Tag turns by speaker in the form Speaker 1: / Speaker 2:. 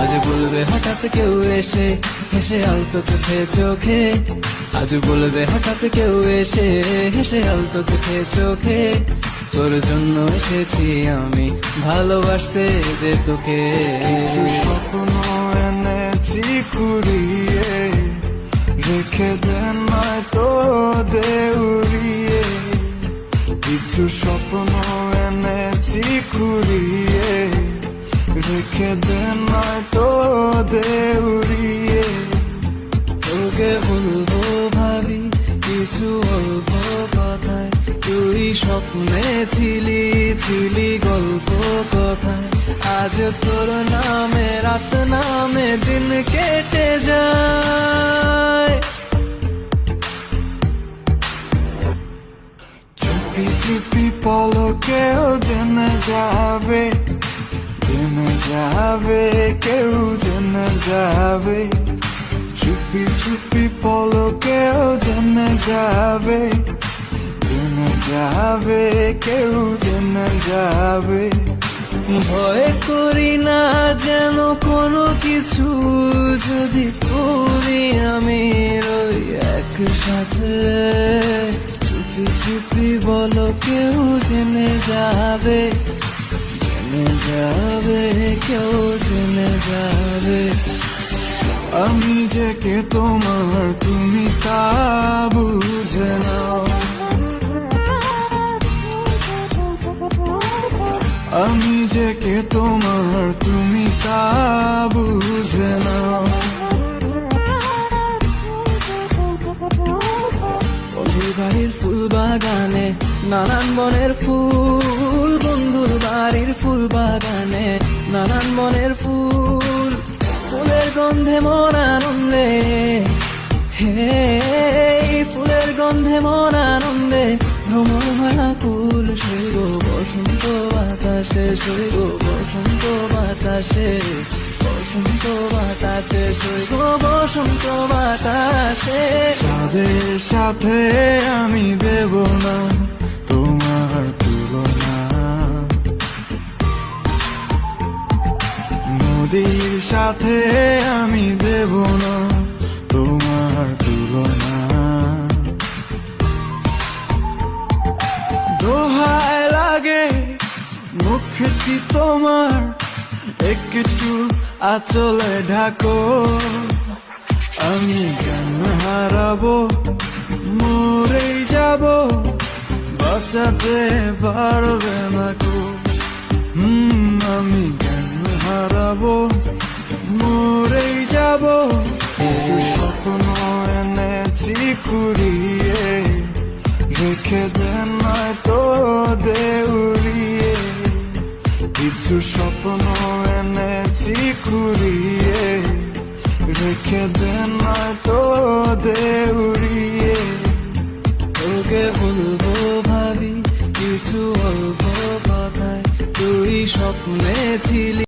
Speaker 1: আজ বলবে হঠাৎ কেউ এসে হেসে আলতো চোখে চোখে, আজ বলবে হঠাৎ কেউ এসে হেসে আলতো চোখে চোখে, তোর জন্য এসেছি আমি ভালোবাসতে যে তোকে।
Speaker 2: কিছু স্বপ্ন এনেছি কুড়িয়ে, রেখে দেন নয়তো দেউড়িয়ে। কিছু স্বপ্ন এনেছি কুড়িয়ে, রেখে দেন নয়তো দেউড়িয়ে।
Speaker 1: তোকে বলবো ভাবি কিছু অল্প কথায়, তুই স্বপ্নে ছিলি ছিলি গল্প কথায়। আজ তোর নামে রাত নামে দিন কেটে যায়।
Speaker 2: চুপি চুপি পলকেও জেনে যাবে, জেনে যাবে, কেউ জেনে যাবে। চুপি চুপি পলকেও জেনে যাবে, জেনে যাবে, কেউ জেনে যাবে।
Speaker 1: ভয় করি না যেন কোনো কিছু, যদি করি আমি রই একসাথে। চুপি চুপি বলো কেউ জেনে যাবে, জেনে যাবে, কেউ জেনে যাবে।
Speaker 2: আমি যে কে তোমার তুমি তা বুঝে নাও, আমি যে কে তোমার তুমি তা বুঝে নাও।
Speaker 1: বন্ধুর বাড়ির ফুল বাগানে নানান বনের ফুল, বন্ধুর বাড়ির ফুল বাগানে নানান বনের ফুল। ফুলের গন্ধে মন আনন্দে, হে ফুলের গন্ধে মন আনন্দে ভ্রমণ মাকুল। শৈব বসন্ত বাতাসে, শৈব বসন্ত বাতাসে, বসন্ত বাতাসে, শৈব বসন্ত বাতাসে।
Speaker 2: তাদের সাথে আমি দেব না তোমার তুলনা, নদীর সাথে আমি দেব না তোমার তুলনা। দোহায় লাগে মুখটি তোমার, একটু আঁচলে ঢাকো। আমি জ্ঞান হারাবো, মরেই যাব, বাঁচাতে পারবে না কো। আমি জ্ঞান হারাবো, মরেই যাব। কিছু স্বপ্ন এনেছি কুড়িয়ে, রেখে দেন নয়তো দেউড়িয়ে। কিছু স্বপ্ন এনেছি কুড়িয়ে, রেখে দেন নয়তো দেউড়িয়ে।
Speaker 1: তোকে বলবো ভাবি কিছু অল্প কথায়, তুই স্বপ্নে ছিলি।